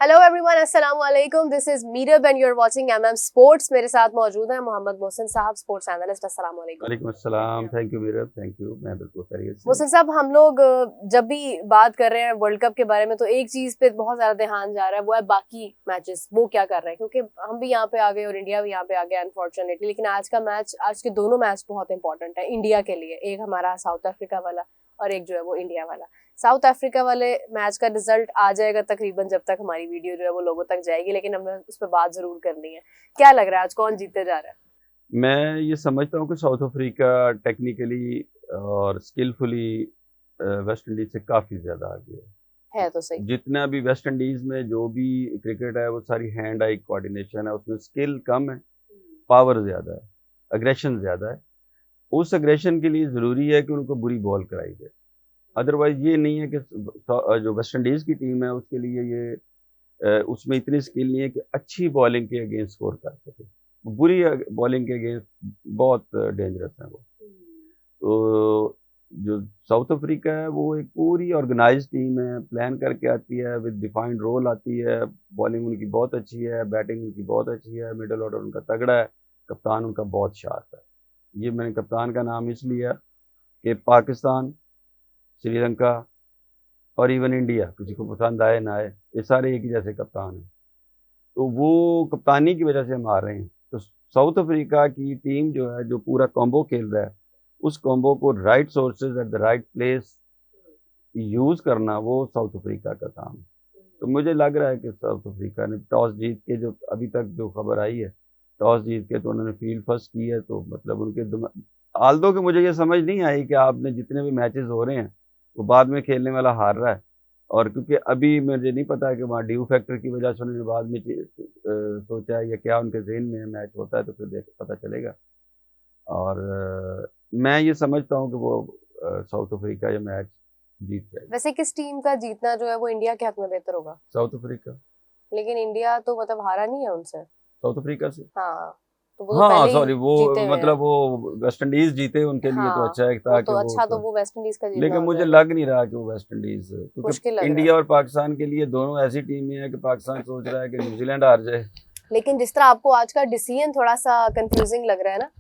Hello everyone, अस्सलाम वालेकुम। This is Meerab and you are watching MM sports. मेरे साथ मौजूद हैं मोहम्मद मोहसिन साहब, स्पोर्ट्स एनालिस्ट। अस्सलाम वालेकुम। वालेकुम अस्सलाम। Thank you Meerab, thank you. मैं बिल्कुल खैरियत से हूँ। मोहसिन साहब, हम लोग जब भी बात कर रहे हैं वर्ल्ड कप के बारे में तो एक चीज पे बहुत ज्यादा ध्यान जा रहा है, वो है बाकी मैचेस वो क्या कर रहे हैं, क्योंकि हम भी यहाँ पे आ गए और इंडिया भी यहाँ पे आ गया अनफॉर्चुनेटली। लेकिन आज का मैच, आज के दोनों मैच बहुत इंपॉर्टेंट है इंडिया के लिए। एक हमारा साउथ अफ्रीका वाला और एक जो है वो इंडिया वाला। साउथ अफ्रीका वाले मैच का रिजल्ट आ जाएगा तकरीबन जब तक हमारी वीडियो जो है वो लोगों तक जाएगी, लेकिन हमें उस पर बात जरूर करनी है। क्या लग रहा है आज कौन जीतने जा रहा है? मैं ये समझता हूँ कि साउथ अफ्रीका टेक्निकली और स्किलफुली वेस्ट इंडीज से काफ़ी ज़्यादा आगे है तो सही। जितना भी वेस्ट इंडीज़ में जो भी क्रिकेट है वो सारी हैंड आई कोऑर्डिनेशन है, उसमें स्किल कम है, पावर ज़्यादा है, अग्रेशन ज़्यादा है। उस अग्रेशन के लिए ज़रूरी है कि उनको बुरी बॉल कराई जाए। अदरवाइज़ ये नहीं है कि जो वेस्ट इंडीज़ की टीम है उसके लिए ये उसमें इतनी स्किल नहीं है कि अच्छी बॉलिंग के अगेंस्ट स्कोर कर सके। बुरी बॉलिंग के अगेंस्ट बहुत डेंजरस है वो। तो जो साउथ अफ्रीका है वो एक पूरी ऑर्गेनाइज टीम है, प्लान करके आती है, विद डिफाइंड रोल आती है। बॉलिंग उनकी बहुत अच्छी है, बैटिंग उनकी बहुत अच्छी है, मिडल ऑर्डर उनका तगड़ा है, कप्तान उनका बहुत शार्प है। ये मैंने कप्तान का नाम इसलिए है कि पाकिस्तान, श्रीलंका और इवन इंडिया, किसी को पसंद आए ना आए, ये सारे एक ही जैसे कप्तान हैं। तो वो कप्तानी की वजह से हम हार रहे हैं। तो साउथ अफ्रीका की टीम जो है, जो पूरा कॉम्बो खेल रहा है, उस कॉम्बो को right sources at the right place use करना, वो साउथ अफ्रीका का काम है। तो मुझे लग रहा है कि साउथ अफ्रीका ने टॉस जीत के, जो अभी तक जो खबर आई है, टॉस जीत के तो उन्होंने फील्ड फर्स्ट की है। तो मतलब उनके आल्दो कि मुझे ये समझ नहीं आई कि आपने जितने भी मैचेस हो रहे हैं वो बाद में खेलने वाला हार रहा है। और क्योंकि अभी मुझे नहीं पता कि वहाँ ड्यू फैक्टर की वजह से उन्होंने बाद में सोचा है या क्या उनके जहन में मैच होता है, तो फिर देख पता चलेगा। और मैं ये समझता हूँ कि वो साउथ अफ्रीका ये मैच जीत जाएगी। वैसे किस टीम का जीतना जो है वो इंडिया के हक में बेहतर होगा? South Africa. लेकिन इंडिया तो मतलब हारा नहीं है उनसे। साउथ अफ्रीका से। हाँ, तो वो तो हाँ पहले ही सॉरी, वो जीते हुए हैं। मतलब वो वेस्ट इंडीज जीते, उनके लिए तो हाँ, अच्छा है वो था तो कि वो अच्छा, तो तो, वो वेस्ट इंडीज का जीतना लेकिन हो मुझे जाएगा। लग नहीं रहा कि वो वेस्ट इंडीज, मुश्किल क्योंकि लग रहा है। इंडिया और पाकिस्तान के लिए दोनों ऐसी टीमें हैं कि पाकिस्तान सोच रहा है कि न्यूजीलैंड हार जाए। लेकिन जिस तरह आपको आज का डिसीजन थोड़ा सा कंफ्यूजिंग लग रहा है ना,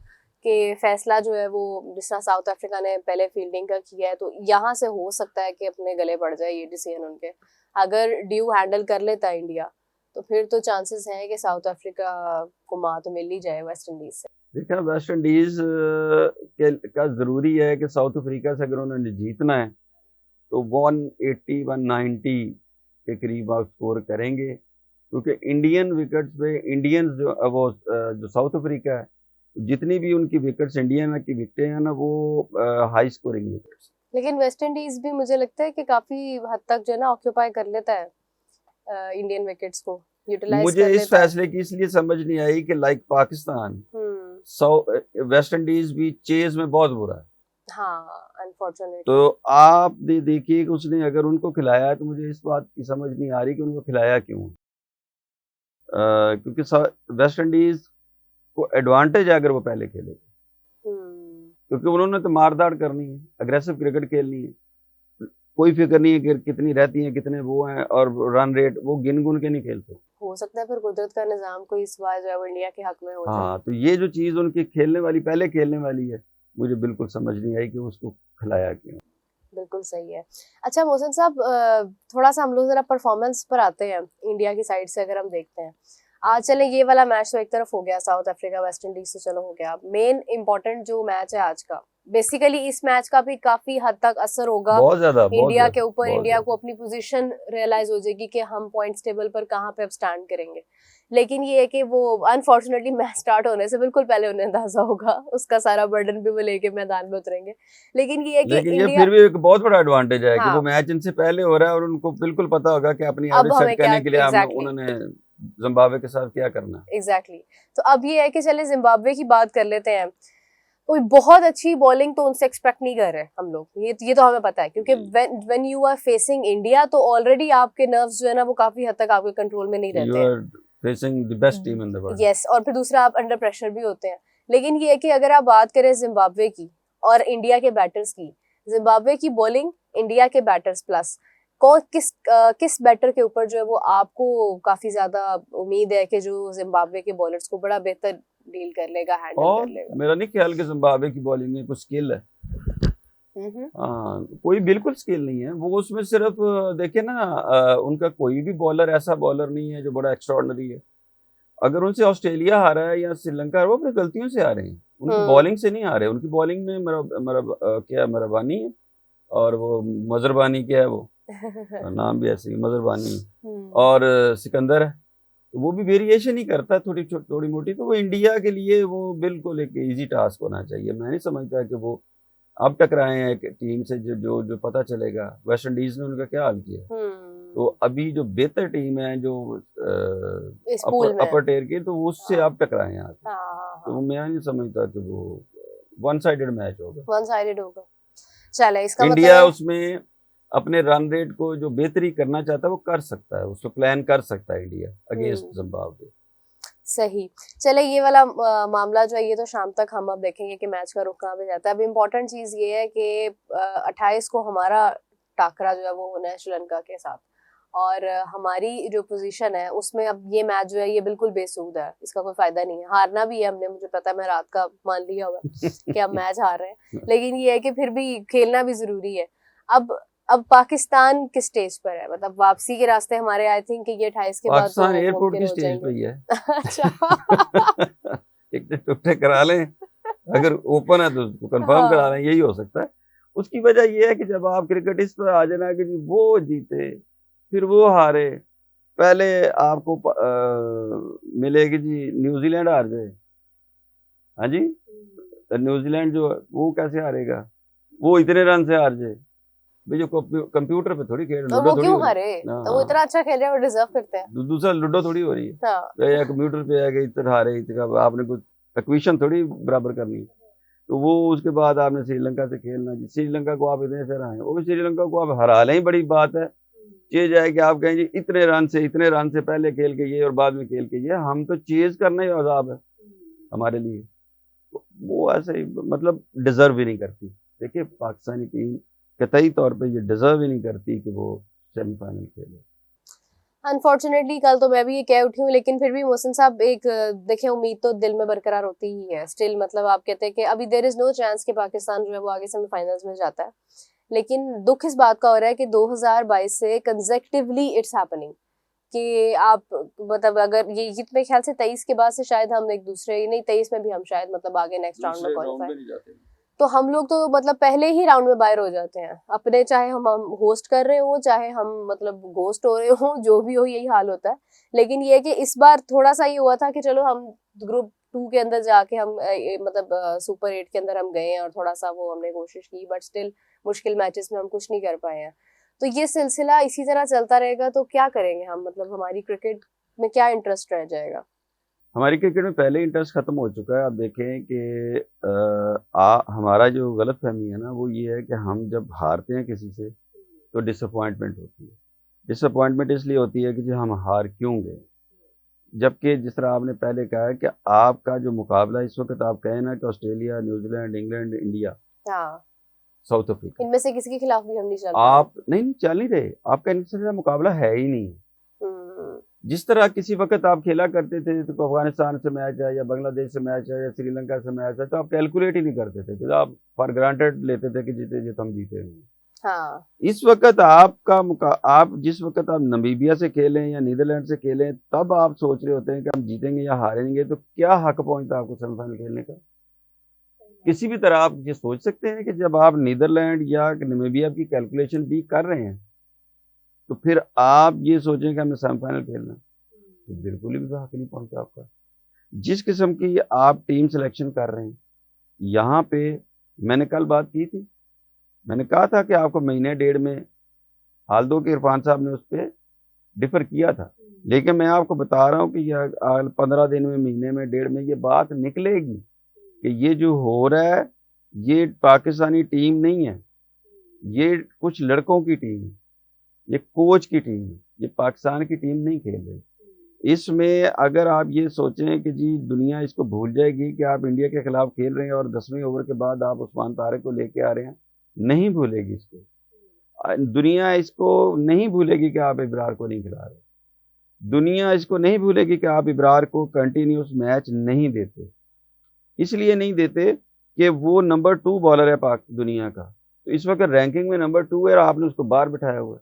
कि फैसला जो है वो जिस तरह साउथ अफ्रीका ने पहले फील्डिंग का किया है, तो यहाँ से हो सकता है कि अपने गले पड़ जाए ये डिसीजन उनके। अगर ड्यू हैंडल कर लेता है इंडिया तो फिर तो चांसेस हैं कि साउथ अफ्रीका को मात मिल ही जाए वेस्ट इंडीज से। देखा, वेस्ट इंडीज का ज़रूरी है कि साउथ अफ्रीका से अगर उन्होंने जीतना है तो 180 190 के करीब आप स्कोर करेंगे, क्योंकि इंडियन विकेट्स पे इंडियंस जो साउथ अफ्रीका है, जितनी भी उनकी विकेट्स इंडियन की विकेटें हैं ना, वो हाई स्कोरिंग विकेट्स। लेकिन वेस्ट इंडीज भी मुझे लगता है कि काफी हद तक जो है ना ऑक्यूपाई कर लेता है, इंडियन विकेट्स को यूटिलाइज मुझे कर इस लेता है। फैसले की इसलिए समझ नहीं आई कि लाइक पाकिस्तान, हम्म। सौ वेस्ट इंडीज भी चेज में बहुत बुरा है। हाँ, अनफॉर्चुनेटली। तो आप देखिए कि उसने अगर उनको खिलाया है, तो मुझे इस बात की समझ नहीं आ रही कि उनको खिलाया क्यों। क्योंकि वेस्ट इंडीज को एडवांटेज है अगर वो पहले खेले, हम्म। क्योंकि उन्होंने तो मारदाड़ करनी है, अग्रेसिव क्रिकेट खेलनी है। कोई फिक्र नहीं है कि कितनी रहती हैं, कितने वो हैं, और रन रेट वो गिन गुन के नहीं खेलते। हो सकता है फिर कुदरत का निजाम कोई इस बार जो है वो इंडिया के हक में हो जाए। हाँ, तो ये जो चीज़ उनकी खेलने वाली, पहले खेलने वाली है, मुझे बिल्कुल समझ नहीं आई कि उसको खिलाया क्यों। बिल्कुल सही है। अच्छा मोहसिन साहब, थोड़ा सा हम लोग जरा परफॉर्मेंस पर आते हैं इंडिया की साइड से। अगर हम देखते हैं आज, चले ये वाला मैच तो एक तरफ हो गया, साउथ अफ्रीका वेस्ट इंडीज तो चलो हो गया। मेन इंपॉर्टेंट जो मैच है आज का, बेसिकली इस मैच का भी काफी हद तक असर होगा बहुत ज़्यादा, बहुत इंडिया के ज़्यादा, ऊपर। बहुत इंडिया ज़्यादा। को अपनी पोजीशन रियलाइज हो जाएगी कि हम पॉइंट्स टेबल पर कहाँ पे अब स्टैंड करेंगे। लेकिन ये है कि वो अनफॉर्चुनेटली मैच स्टार्ट होने से बिल्कुल पहले उन्हें अंदाजा होगा, उसका सारा बर्डन भी वो लेके मैदान में उतरेंगे। लेकिन ये है कि लेकिन ये इंडिया, फिर भी एक बहुत बड़ा एडवांटेज है कि वो हाँ, मैच इनसे पहले हो रहा है और उनको बिल्कुल पता होगा कि अपनी अब एवरेज हमें सेट क्या, करने के लिए हम एग्जैक्टली उन्होंने जिम्बाब्वे के साथ क्या करना है। एग्जैक्टली। तो अब ये है कि चले जिम्बाब्वे की बात कर लेते हैं। कोई बहुत अच्छी बॉलिंग तो उनसे एक्सपेक्ट नहीं कर रहे हम लोग, ये तो हमें पता है, क्योंकि when you are facing India तो ऑलरेडी आपके नर्व्स जो है ना वो काफी हद तक आपके कंट्रोल में नहीं यू रहते हैं। Are facing the best team in the world. Yes, और फिर दूसरा आप अंडर प्रेशर भी होते हैं। लेकिन ये है कि अगर आप बात करें जिम्बाब्वे की और इंडिया के बैटर्स की, जिम्बाब्वे की बॉलिंग, इंडिया के बैटर्स प्लस, किस बैटर के ऊपर जो है वो आपको काफी ज्यादा उम्मीद है कि जो जिम्बाब्वे के बॉलर्स को बड़ा बेहतर डील कर लेगा, हैंडल और कर लेगा? मेरा नहीं ख्याल कि जिम्बाब्वे की बॉलिंग में कुछ स्किल है। हाँ, कोई बिल्कुल स्किल नहीं है वो उसमें। सिर्फ देखे ना, उनका कोई भी बॉलर ऐसा बॉलर नहीं है जो बड़ा एक्स्ट्रॉर्डनरी है। अगर उनसे ऑस्ट्रेलिया हारा है या श्रीलंका, वो अपनी गलतियों से आ रहे हैं, उनकी बॉलिंग से नहीं आ रहे। उनकी बॉलिंग में क्या मरबानी है, और वो मजरबानी क्या है, वो नाम भी ऐसे ही मजरबानी और सिकंदर है। तो वो भी वेरिएशन ही करता है थोड़ी मोटी। तो वो इंडिया के लिए वो बिल्कुल एक इजी टास्क होना चाहिए। मैं नहीं समझता कि वो अब टकराए हैं एक टीम से जो पता चलेगा। वेस्ट इंडीज ने उनका क्या हाल किया। तो अभी जो बेहतर टीम है जो अपर टेयर की, तो उससे आप टकराए हैं। तो मैं नहीं समझता कि वो वन साइडेड मैच होगा। चले, इसका इंडिया उसमें अपने रन रेट को जो बेहतरी करना चाहता है वो कर सकता है, उसको प्लान कर सकता है इंडिया अगेंस्ट जिम्बाब्वे। सही। चले, ये वाला मामला जो है ये तो शाम तक हम अब देखेंगे कि मैच का रुख कहाँ पे जाता है। अब इम्पोर्टेंट चीज ये है कि 28 को हमारा टाकरा जो है वो होना है श्रीलंका के साथ, और हमारी जो पोजीशन है उसमें अब ये मैच जो है ये बिल्कुल बेसूद है, इसका कोई फायदा नहीं है। हारना भी है हमने, मुझे पता है, मैं रात का मान लिया हुआ कि हम मैच हार रहे हैं, लेकिन ये है कि फिर भी खेलना भी जरूरी है। अब पाकिस्तान किस स्टेज पर है? मतलब वापसी के रास्ते हमारे, आई थिंक ये 28 के बाद पाकिस्तान एयरपोर्ट की स्टेज पे ही है। अच्छा टिकट करा लें, अगर ओपन है तो कंफर्म करा लें, यही हो सकता है। उसकी वजह ये है कि जब आप क्रिकेट इस पर आ जाना कि जी वो जीते फिर वो हारे। पहले आपको मिलेगी जी न्यूजीलैंड हार जाए, हाँ जी, न्यूजीलैंड जो वो कैसे हारेगा, वो इतने रन से हार जाए। भाई जो कंप्यूटर पे थोड़ी खेल, तो वो क्यों हारे? तो वो इतना अच्छा खेल रहे हैं, वो डिजर्व करते हैं। दूसरा लूडो थोड़ी हो रही है। या कंप्यूटर पे आ गई इतना हारे, इतना आपने कुछ इक्वेशन थोड़ी बराबर करनी। तो वो उसके बाद आपने श्रीलंका से खेलना जी, श्रीलंका को आप इतने से हराएं, वो भी श्रीलंका को आप हरा लें, बड़ी बात है। चेज है कि आप कहें जी इतने रन से पहले खेल के ये और बाद में खेल के ये, हम तो चेज करना ही अजाब है हमारे लिए। वो ऐसे ही मतलब डिजर्व ही नहीं करती। देखिए पाकिस्तानी टीम कतई तौर पे ये डिजर्व ही नहीं करती कि वो सेमीफाइनल खेले। अनफॉर्चुनेटली कल तो मैं भी ये कह उठी हूँ, लेकिन फिर भी मोहसिन साहब एक देखिए उम्मीद तो दिल में बरकरार होती ही है स्टिल। मतलब आप कहते हैं कि अभी देयर इज नो चांस कि पाकिस्तान जो है वो आगे सेमीफाइनल्स में जाता है, लेकिन दुख इस बात का हो रहा है कि 2022 से कंसेक्टिवली इट्स हैपनिंग कि आप मतलब अगर ये मेरे ख्याल से 23 के बाद से शायद हम एक दूसरे, नहीं 23 में भी हम शायद मतलब आगे नेक्स्ट राउंड में क्वालिफाई, तो हम लोग तो मतलब पहले ही राउंड में बाहर हो जाते हैं अपने, चाहे हम होस्ट कर रहे हो चाहे हम मतलब घोस्ट हो रहे हो, जो भी हो यही हाल होता है। लेकिन ये है कि इस बार थोड़ा सा ये हुआ था कि चलो हम ग्रुप 2 के अंदर जाके हम मतलब सुपर 8 के अंदर हम गए हैं और थोड़ा सा वो हमने कोशिश की, बट स्टिल मुश्किल मैचेस में हम कुछ नहीं कर पाए हैं। तो ये सिलसिला इसी तरह चलता रहेगा तो क्या करेंगे हम? मतलब हमारी क्रिकेट में क्या इंटरेस्ट रह जाएगा? हमारी क्रिकेट में पहले इंटरेस्ट खत्म हो चुका है। आप देखें कि हमारा जो गलत फहमी है ना वो ये है कि हम जब हारते हैं किसी से तो डिसअपॉइंटमेंट होती है। डिसअपॉइंटमेंट इसलिए होती है कि जी हम हार क्यों गए, जबकि जिस तरह आपने पहले कहा है कि आपका जो मुकाबला इस वक्त आप कहें ना कि Australia, New Zealand, England, India, south Africa, इनमें से किसी के खिलाफ भी हम नहीं चल आप नहीं चल नहीं रहे। आपका इनसे ज्यादा मुकाबला है ही नहीं। जिस तरह किसी वक्त आप खेला करते थे तो अफगानिस्तान से मैच है या बांग्लादेश से मैच है या श्रीलंका से मैच है, तो आप कैलकुलेट ही नहीं करते थे, तो आप फॉर ग्रांटेड लेते थे कि जीते जीते हम जीते हैं। हाँ। इस वक्त आप जिस वक्त आप नमीबिया से खेलें या नीदरलैंड से खेलें, तब आप सोच रहे होते हैं कि हम जीतेंगे या हारेंगे, तो क्या हक पहुंचता है आपको सेमीफाइनल खेलने का? किसी भी तरह आप ये सोच सकते हैं कि जब आप नीदरलैंड या नमीबिया की कैलकुलेशन भी कर रहे हैं तो फिर आप ये सोचें कि हमें सेमीफाइनल खेलना, तो बिल्कुल भी हक नहीं पहुंचा आपका। जिस किस्म की आप टीम सिलेक्शन कर रहे हैं, यहाँ पे मैंने कल बात की थी, मैंने कहा था कि आपको महीने डेढ़ में, हाल दो कि इरफान साहब ने उस पर डिफर किया था, लेकिन मैं आपको बता रहा हूँ कि 15 दिन में, महीने में, डेढ़ में ये बात निकलेगी कि ये जो हो रहा है ये पाकिस्तानी टीम नहीं है, ये कुछ लड़कों की टीम है, ये कोच की टीम है, ये पाकिस्तान की टीम नहीं खेल रही। इसमें अगर आप ये सोचें कि जी दुनिया इसको भूल जाएगी कि आप इंडिया के खिलाफ खेल रहे हैं और 10वें ओवर के बाद आप उस्मान तारिक को लेके आ रहे हैं, नहीं भूलेगी इसको। दुनिया इसको नहीं भूलेगी कि आप इब्रार को नहीं खिला रहे, दुनिया इसको नहीं भूलेगी कि आप इब्रार को कंटिन्यूस मैच नहीं देते। इसलिए नहीं देते कि वो नंबर 2 बॉलर है पाक दुनिया का, तो इस वक्त रैंकिंग में नंबर 2 है और आपने उसको बाहर बिठाया हुआ है।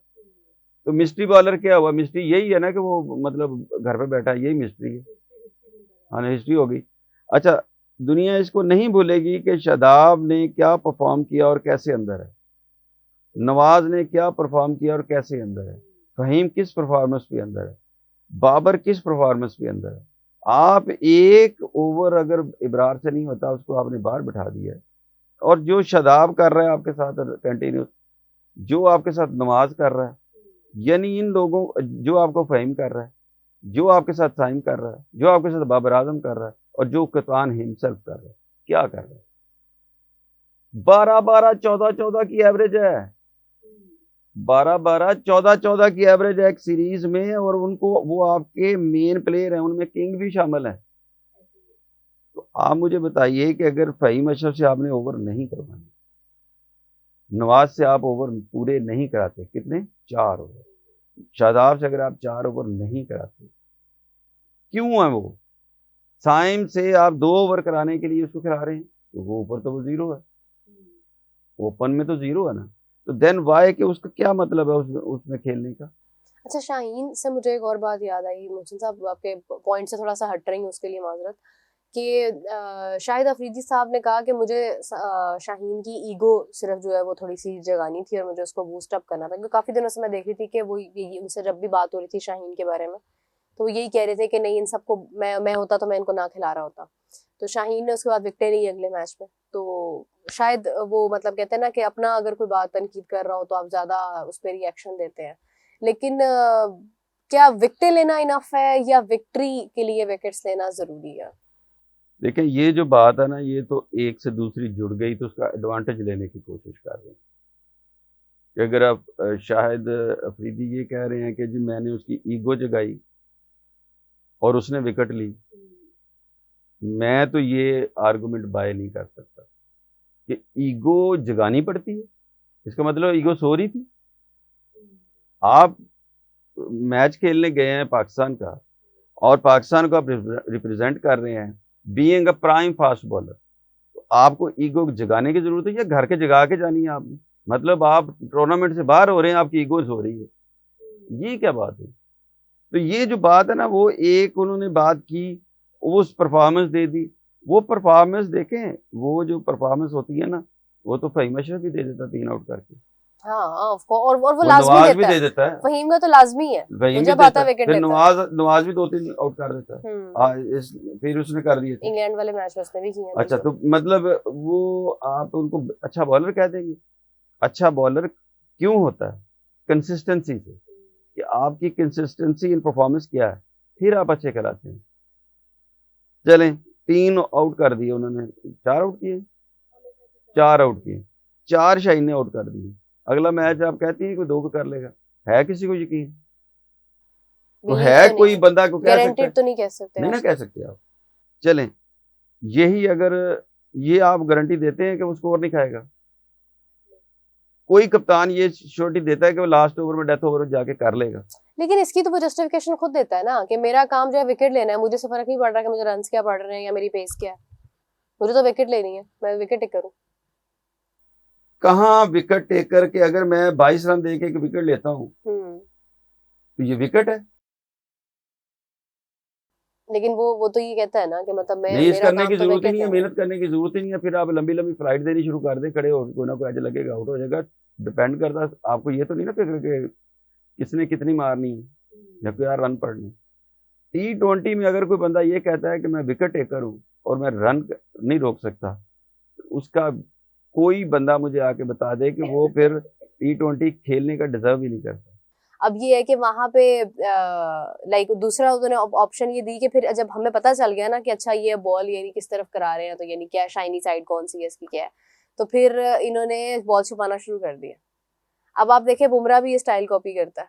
तो मिस्ट्री बॉलर क्या हुआ? मिस्ट्री यही है ना कि वो मतलब घर पे बैठा है, यही मिस्ट्री है। हाँ, हिस्ट्री हो गई। अच्छा, दुनिया इसको नहीं भूलेगी कि शादाब ने क्या परफॉर्म किया और कैसे अंदर है, नवाज ने क्या परफॉर्म किया और कैसे अंदर है, फहीम किस परफॉर्मेंस पे अंदर है, बाबर किस परफॉर्मेंस पे अंदर है। आप एक ओवर अगर इब्रार से नहीं होता, उसको आपने बाहर बिठा दिया है। और जो शादाब कर रहा है आपके साथ कंटिन्यूस, जो आपके साथ नवाज कर रहा है, यानी इन लोगों, जो आपको फहीम कर रहा है, जो आपके साथ साइम कर रहा है, जो आपके साथ बाबर आजम कर रहा है, और जो कप्तान हिमसेल्फ कर रहा है, क्या कर रहा है? 12-12, 14-14 की एवरेज है, 12-12, 14-14 की एवरेज है एक सीरीज में, और उनको, वो आपके मेन प्लेयर हैं, उनमें किंग भी शामिल है। तो आप मुझे बताइए कि अगर फहीम अशरफ से आपने ओवर नहीं करवाने, नवाज से आप ओवर पूरे नहीं कराते, कितने? 4 ओवर। शादाब से अगर आप 4 ओवर नहीं कराते, क्यों है वो? साइम से आप 2 ओवर कराने के लिए उसको खिला रहे हैं, तो वो ऊपर तो वो 0 है, ओपन में तो 0 है ना, तो देन वाई कि उसका क्या मतलब है उसमें खेलने का? अच्छा, शाहीन से मुझे एक और बात याद आई। मोहसिन साहब, आपके पॉइंट से थोड़ा सा हट रही हूँ, उसके लिए माजरत, कि शाहिद अफरीदी साहब ने कहा कि मुझे शाहीन की ईगो सिर्फ जो है वो थोड़ी सी जगानी थी और मुझे उसको बूस्ट अप करना था, क्योंकि काफ़ी दिनों से मैं देख रही थी कि वो उनसे जब भी बात हो रही थी शाहीन के बारे में, तो वो यही कह रहे थे कि नहीं, इन सबको मैं होता तो मैं इनको ना खिला रहा होता। तो शाहीन ने उसके बाद विकेट ली अगले मैच में, तो शायद वो मतलब कहते हैं ना कि अपना अगर कोई बात तनकीद कर रहा हो तो आप ज्यादा उस पर रिएक्शन देते हैं, लेकिन क्या विकेट लेना इनफ है या विक्ट्री के लिए विकेट्स लेना जरूरी है? देखिए, ये जो बात है ना, ये तो एक से दूसरी जुड़ गई, तो उसका एडवांटेज लेने की कोशिश कर रहे हैं। कि अगर आप शाहिद अफरीदी ये कह रहे हैं कि जी मैंने उसकी ईगो जगाई और उसने विकेट ली, मैं तो ये आर्गुमेंट बाय नहीं कर सकता कि ईगो जगानी पड़ती है। इसका मतलब ईगो सो रही थी। आप मैच खेलने गए हैं पाकिस्तान का, और पाकिस्तान को आप रिप्रेजेंट कर रहे हैं, being a prime fast bowler, तो आपको ईगो जगाने की जरूरत है या घर के जगा के जानी है आपने? मतलब आप टूर्नामेंट से बाहर हो रहे हैं, आपकी ईगो सो रही है, ये क्या बात है? तो ये जो बात है ना, वो एक उन्होंने बात की, उस परफॉर्मेंस दे दी। वो परफॉर्मेंस देखें, वो जो परफॉर्मेंस होती है ना, वो तो फहीम अशरफ भी दे देता 3 आउट करके। हाँ, और वो वो लाजमी नवाज भी देता दे है, देता है, फहीम का तो लाजमी है, वो फहीम भी जब देता आता है, विकेट फिर लेता है। नवाज भी 2-3 आउट कर देता है। फिर उसने कर दिए थे। इंग्लैंड वाले मैच में उसने भी किया। अच्छा, तो मतलब वो आप उनको अच्छा बॉलर कह देंगे? अच्छा बॉलर क्यों होता है? कंसिस्टेंसी से, कि आपकी कंसिस्टेंसी इन परफॉर्मेंस क्या है, फिर आप अच्छे खिलाते हैं। चलें, 3 आउट कर दिए उन्होंने, 4 आउट किए, 4 आउट किए, 4 शाहीन ने आउट कर दिए। अगला मैच आप कहती हैं कोई 2 को कर लेगा? है किसी को यकीन? तो है तो कोई बंदा को कह सकता है? गारंटेड तो नहीं कह सकते, नहीं ना कह सकते आप। चलें, यही अगर ये आप गारंटी देते हैं कि वो स्कोर नहीं खाएगा, कोई कप्तान ये श्योरिटी देता है कि वो लास्ट ओवर में, डेथ ओवर में जाके कर लेगा? लेकिन इसकी तो वो जस्टिफिकेशन खुद देता है ना कि मेरा काम जो है विकेट लेना है, मुझे से फर्क नहीं पड़ रहा कि मुझे रन्स क्या पड़ रहे हैं या मेरी पेस क्या है, मुझे तो विकेट लेनी है, मैं विकेट टेक करूं। कहाँ विकेट टेकर के, अगर मैं 22 रन दे के एक विकेट लेता हूँ तो ये विकेट है? लेकिन वो तो ये कहता है ना कि मतलब मैं, नहीं, इस मेरा करने काम की तो जरूरत ही विकेट नहीं है, लेना है। मेहनत करने की जरूरत ही नहीं है। फिर आप लंबी लंबी फ्लाइट देनी शुरू कर दें, खड़े हो कोई ना कोई एज लगेगा, आउट हो जाएगा। डिपेंड करता है आपको, ये तो नहीं ना फिक्र कि किसने कितनी मारनी है या क्या रन पड़ने। T20 में अगर कोई बंदा ये कहता है कि मैं विकेट टेकर हूँ और मैं रन नहीं रोक सकता, उसका कोई बंदा मुझे आके बता दे कि वो फिर T20 खेलने का डिजर्व ही नहीं करता। अब ये है कि वहां पे लाइक दूसरा उन्होंने ऑप्शन ये दी कि फिर जब हमें पता चल गया ना कि अच्छा ये बॉल यानी किस तरफ करा रहे हैं, तो यानी क्या शाइनी साइड कौन सी है इसकी क्या है, तो फिर इन्होंने बॉल छुपाना शुरू कर दिया। अब आप देखें, बुमराह भी ये स्टाइल कॉपी करता है,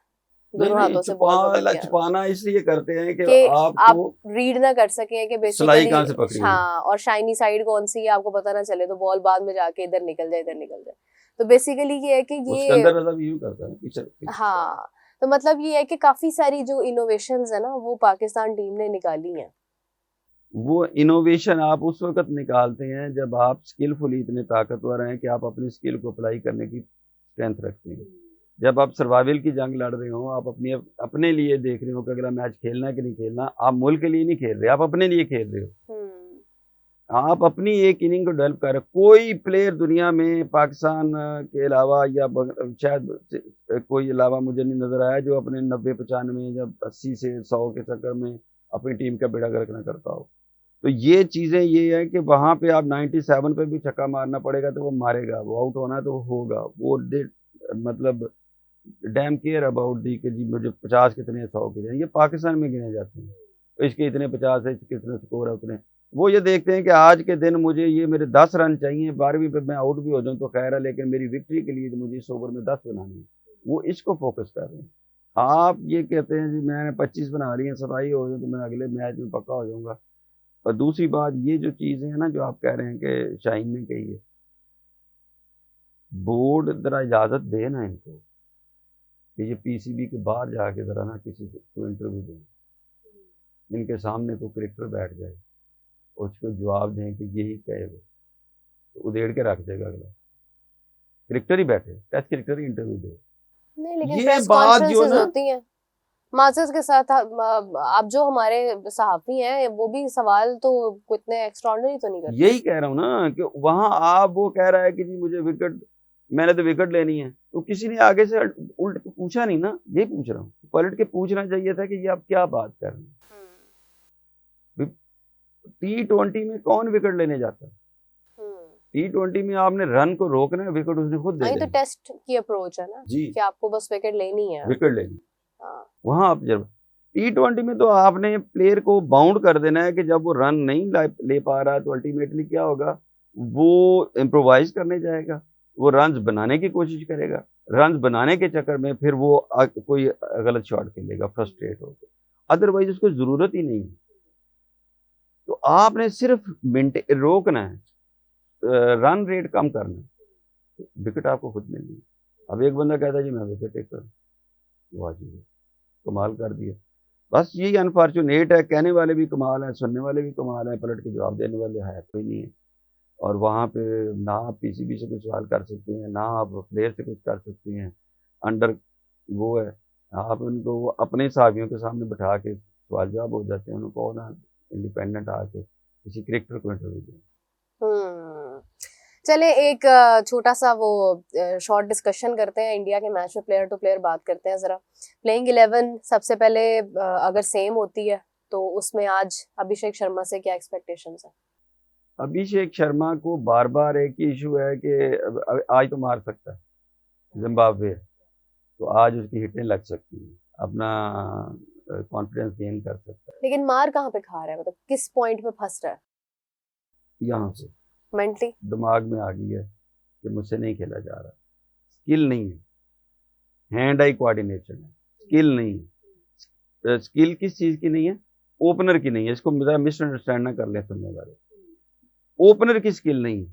दोनों हाथों से बॉल पकड़ के छुपाना इसलिए करते हैं कि आप आपको रीड ना कर सके कि सलाई कहाँ से बेसिकली पकड़ी है। हाँ, और शाइनी साइड कौन सी है आपको पता ना चले, तो बॉल बाद में जाके इधर निकल जाए, इधर निकल जाए। तो बेसिकली ये है कि वो ये सिकंदर रजा भी यूं करता है ना पीछे हाँ, तो मतलब ये है कि काफी सारी जो इनोवेशंस है ना वो पाकिस्तान टीम ने निकाली हैं। वो इनोवेशन आप उस वक्त निकालते हैं जब आप स्किलफुली इतने ताकतवर हैं कि आप अपनी स्किल को अप्लाई करने की स्ट्रेंथ रखते हैं। जब आप सर्वाइवल की जंग लड़ रहे हो, आप अपने लिए देख रहे हो कि अगला मैच खेलना है कि नहीं खेलना, आप मुल्क के लिए नहीं खेल रहे, आप अपने लिए खेल रहे हो। आप अपनी एक इनिंग को डेवलप कर रहे हो। कोई प्लेयर दुनिया में पाकिस्तान के अलावा या शायद कोई अलावा मुझे नहीं नजर आया जो अपने 90-95 या 80 से 100 के चक्कर में अपनी टीम का बेड़ा गर्क ना करता हो। तो ये चीज़ें ये है कि वहाँ पे आप 97 पे भी छक्का मारना पड़ेगा तो वो मारेगा, वो आउट होना है तो वो होगा। वो मतलब डैम केयर अबाउट दी कि जी मुझे 50 कितने 100 कितने, ये पाकिस्तान में गिने जाते हैं। तो इसके इतने 50 है, इसके इतने स्कोर है उतने। वो ये देखते हैं कि आज के दिन मुझे ये मेरे 10 रन चाहिए, 12वीं पे मैं आउट भी हो जाऊँ तो खैर है, लेकिन मेरी विक्ट्री के लिए तो मुझे इस ओवर में 10 बनानी है। वो इसको फोकस कर रहे हैं। आप ये कहते हैं जी मैंने 25 बना ली हैं, 27 हो जाए तो मैं अगले मैच में पक्का हो जाऊंगा। और दूसरी बात ये जो चीज़ें हैं ना जो आप कह रहे हैं कि शाहीन ने कही है, बोर्ड जरा इजाज़त दे ना इनको कि ये पीसीबी के बाहर जाके ज़रा ना किसी को इंटरव्यू दें, इनके सामने को क्रिकेटर बैठ जाए और उसको जवाब दें कि यही कहे वो, तो उधेड़ के रख देगा अगला। क्रिकेटर ही बैठे, टेस्ट क्रिकेटर ही इंटरव्यू दे। नहीं, लेकिन ये प्रेस बात जो कॉन्फ्रेंसेस ना होती हैं मास्टर्स के साथ। आप जो हमारे सहाफी हैं वो भी सवाल तो इतने एक्स्ट्राऑर्डिनरी तो नहीं करते। यही कह रहा हूँ ना कि वहां आप वो कह रहा है कि जी मुझे विकेट, मैंने तो विकेट लेनी है, तो किसी ने आगे से उल्ट के पूछा नहीं ना। यही पूछ रहा हूँ, पलट के पूछना चाहिए था कि ये आप क्या बात कर रहे हैं। T20 में कौन विकेट लेने जाता है? T20 में आपने रन को रोकना है, विकेट उसने खुद दे नहीं तो देना टेस्ट की अप्रोच है ना जी, कि आपको बस विकेट लेनी है। विकेट लेनी। हाँ। वहां आप जब T20 में तो आपने प्लेयर को बाउंड कर देना है कि जब वो रन नहीं ले पा रहा तो अल्टीमेटली क्या होगा, वो इम्प्रोवाइज करने जाएगा, वो रन्स बनाने की कोशिश करेगा। रन्स बनाने के चक्कर में फिर वो कोई गलत शॉट खेलेगा फ्रस्ट्रेट होकर, अदरवाइज उसको जरूरत ही नहीं है। तो आपने सिर्फ रोकना है, रन रेट कम करना है, विकेट आपको खुद मिलनी है। अब एक बंदा कहता है जी मैं विकेट टेकर, वाह जी कमाल कर दिया। बस यही अनफॉर्चुनेट है, कहने वाले भी कमाल है, सुनने वाले भी कमाल है, पलट के जवाब देने वाले है कोई नहीं है। और वहाँ पे ना आप पीसीबी से कुछ सवाल कर सकते हैं, ना आप प्लेयर से कुछ कर सकते हैं। अंडर वो है, आप उनको अपने साथियों के सामने बैठा के सवाल जवाब हो जाते हैं, उनको ना इंडिपेंडेंट आके किसी क्रिकेटर को इंटरव्यू दें। चले एक छोटा सा वो शॉर्ट डिस्कशन करते हैं इंडिया के मैच में, प्लेयर टू प्लेयर बात करते हैं जरा। प्लेइंग 11 सबसे पहले अगर सेम होती है तो उसमें आज अभिषेक शर्मा से क्या एक्सपेक्टेशंस है? अभिषेक शर्मा को बार बार एक ही इशू है कि आज तो मार सकता है जिम्बाब्वे, तो आज उसकी हिटें लग सकती हैं, अपना कॉन्फिडेंस गेन कर सकता है। लेकिन मार कहाँ पे खा रहा है, मतलब किस पॉइंट पे फंस रहा है? यहाँ से मेंटली दिमाग में आ गई है कि मुझसे नहीं खेला जा रहा, स्किल नहीं है, हैंड आई कोऑर्डिनेशन है, स्किल नहीं है। स्किल किस चीज़ की नहीं है? ओपनर की नहीं है। इसको मिसअंडरस्टैंड ना कर ले सुनने वाले। ओपनर की स्किल नहीं है,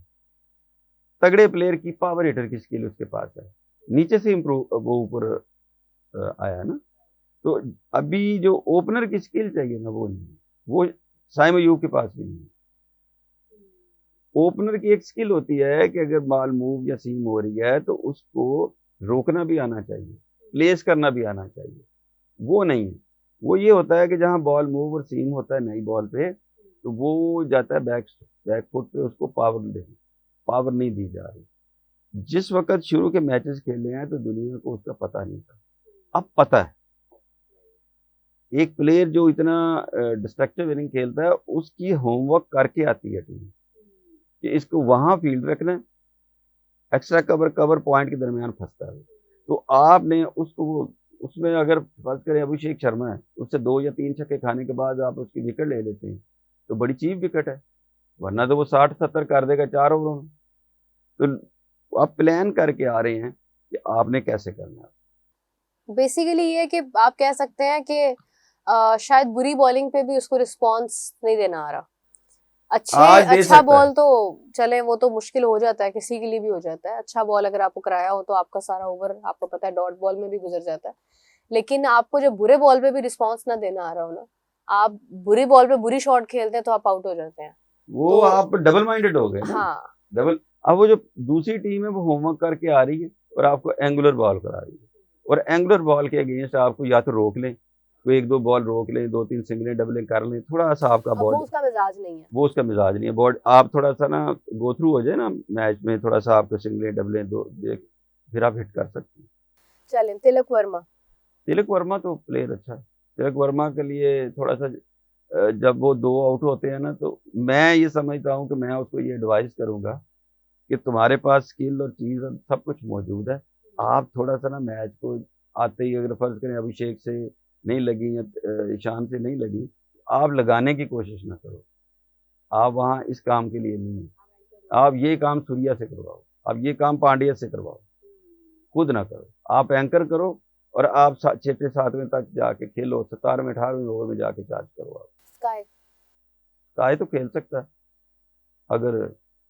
तगड़े प्लेयर की पावर हिटर की स्किल उसके पास है, नीचे से इम्प्रूव वो ऊपर आया ना। तो अभी जो ओपनर की स्किल चाहिए ना वो नहीं है, वो साइम अयूब के पास भी नहीं है। ओपनर की एक स्किल होती है कि अगर बॉल मूव या सीम हो रही है तो उसको रोकना भी आना चाहिए, प्लेस करना भी आना चाहिए, वो नहीं है। वो ये होता है कि जहाँ बॉल मूव और सीम होता है नई बॉल पे, तो वो जाता है बैक फुट पे, उसको पावर नहीं दी जा रही। जिस वक्त शुरू के मैचेस खेले हैं तो दुनिया को उसका पता नहीं था, अब पता है। एक प्लेयर जो इतना डिस्ट्रक्टिव इनिंग खेलता है उसकी होमवर्क करके आती है टीम कि इसको वहां फील्ड रखना है, एक्स्ट्रा कवर पॉइंट के दरमियान फंसता है। तो आपने उसको उसमें अगर फर्ज करें अभिषेक शर्मा है, उससे 2 या 3 छक्के खाने के बाद आप उसकी विकेट ले लेते हैं तो बड़ी चीप विकेट है, वरना तो वो 60-70 कर देगा 4 ओवरों में। तो आप प्लान करके आ रहे हैं कि आपने कैसे करना है। बेसिकली ये है कि आप कह सकते हैं कि शायद बुरी बॉलिंग पे भी उसको रिस्पॉन्स नहीं देना आ रहा। आज दे अच्छा सकता बॉल है। तो चले, वो तो मुश्किल हो जाता है, किसी के लिए भी हो जाता है। अच्छा बॉल अगर आपको कराया हो तो आपका सारा ओवर आपको पता है डॉट बॉल में भी गुजर जाता है। लेकिन आपको जब बुरे बॉल पे भी रिस्पॉन्स ना देना आ रहा हो ना, आप बुरी बॉल पे बुरी शॉट खेलते हैं तो आप आउट हो जाते हैं। वो तो आप डबल माइंडेड हो गए ना। हाँ, डबल। अब वो जो दूसरी टीम है वो होमवर्क करके आ रही है और आपको एंगुलर बॉल करा रही है, और एंगुलर बॉल के अगेंस्ट आपको या तो रोक लें, वो एक दो बॉल रोक लें, दो तीन सिंगलें डबलें कर लें, थोड़ा सा आपका अब वो बॉल, उसका मिजाज नहीं है। वो उसका मिजाज नहीं है। बॉड आप थोड़ा सा ना गो थ्रू हो जाए ना मैच में, थोड़ा सा आपको सिंगलें डबलें दो देख, फिर आप हिट कर सकते हैं। चलें, तिलक वर्मा। तिलक वर्मा तो प्लेयर अच्छा है। तिलक वर्मा के लिए थोड़ा सा जब वो दो आउट होते हैं ना, तो मैं ये समझता हूँ कि मैं उसको ये एडवाइस करूँगा कि तुम्हारे पास स्किल और चीज़ सब कुछ मौजूद है। आप थोड़ा सा ना मैच को आते ही, अगर फर्ज करें अभिषेक से नहीं लगी या ईशान से नहीं लगी, आप लगाने की कोशिश ना करो। आप वहाँ इस काम के लिए नहीं है। आप ये काम सूर्या से करवाओ, आप ये काम पांड्या से करवाओ, खुद ना करो। आप एंकर करो और आप 6 7वें तक जाके खेलो, 17वें 18वें ओवर में जाके चार्ज करो। आप स्काई। स्काई तो खेल सकता है अगर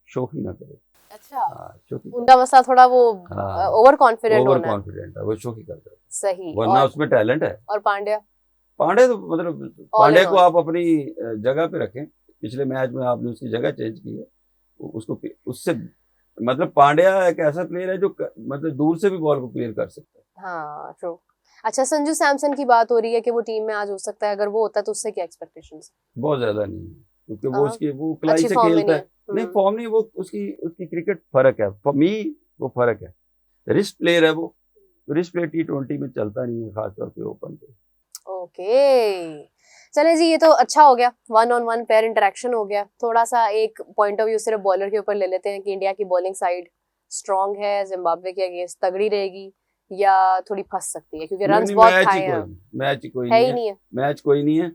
शोखी ना करे। अच्छा, हाँ, शोखी। उनका मसला थोड़ा वो हाँ, ओवर कॉन्फिडेंट ओवर होना है। कॉन्फिडेंट है, वो शोखी करता है, सही। वरना और उसमें टैलेंट है। पांड्या पांडे तो मतलब ऑल पांडे इन को ऑल। आप अपनी जगह पे रखें। पिछले मैच में आपने उसकी जगह चेंज की है, उसको उससे मतलब पांड्या एक ऐसा प्लेयर है जो मतलब दूर से भी बॉल को क्लियर कर सकता है। हाँ, ट्रू। अच्छा, संजू सैमसन की बात हो रही है कि वो टीम में आज हो सकता है, अगर वो होता है तो उससे क्या एक्सपेक्टेशंस? बहुत ज्यादा नहीं है, क्योंकि वो उसकी वो कलाई अच्छी से फॉर्म में खेलता नहीं है। है। नहीं फॉर्म नहीं, वो उसकी उसकी क्रिकेट फर्क है, फॉर मी वो फर्क है। रिस्ट प्लेयर है वो, तो रिस्ट प्लेयर T20 में चलता नहीं है, खासतौर पे ओपन पे। ओके, चले जी, ये तो अच्छा हो गया, 1-on-1 पेयर इंटरेक्शन हो गया। थोड़ा सा एक पॉइंट ऑफ व्यू सिर्फ बॉलर के ऊपर ले लेते हैं कि इंडिया की बॉलिंग साइड स्ट्रांग है, जिम्बाब्वे के अगेंस्ट तगड़ी रहेगी या थोड़ी फंस सकती है, क्योंकि नहीं रन्स नहीं, बहुत मैच ही खाए कोई हैं। नहीं, मैच ही कोई है नहीं ही है। नहीं है। मैच कोई नहीं है।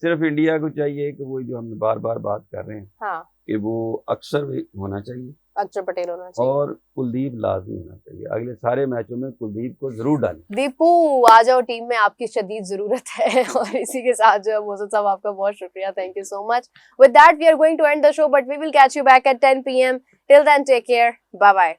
सिर्फ इंडिया को चाहिए कि वो जो हम बार बार बात कर रहे हैं हाँ, कि वो अक्सर भी होना चाहिए, अक्षर पटेल होना चाहिए। और कुलदीप लाजमी होना चाहिए। अगले सारे मैचों में कुलदीप को जरूर डालें। दीपू, आ जाओ टीम में, आपकी शदीद जरूरत है। और इसी के साथ जो है मोहसिन साहब, आपका बहुत शुक्रिया, thank you so much. With that we are going to end the show, but we will catch you back at 10 PM. Till then take care, bye bye.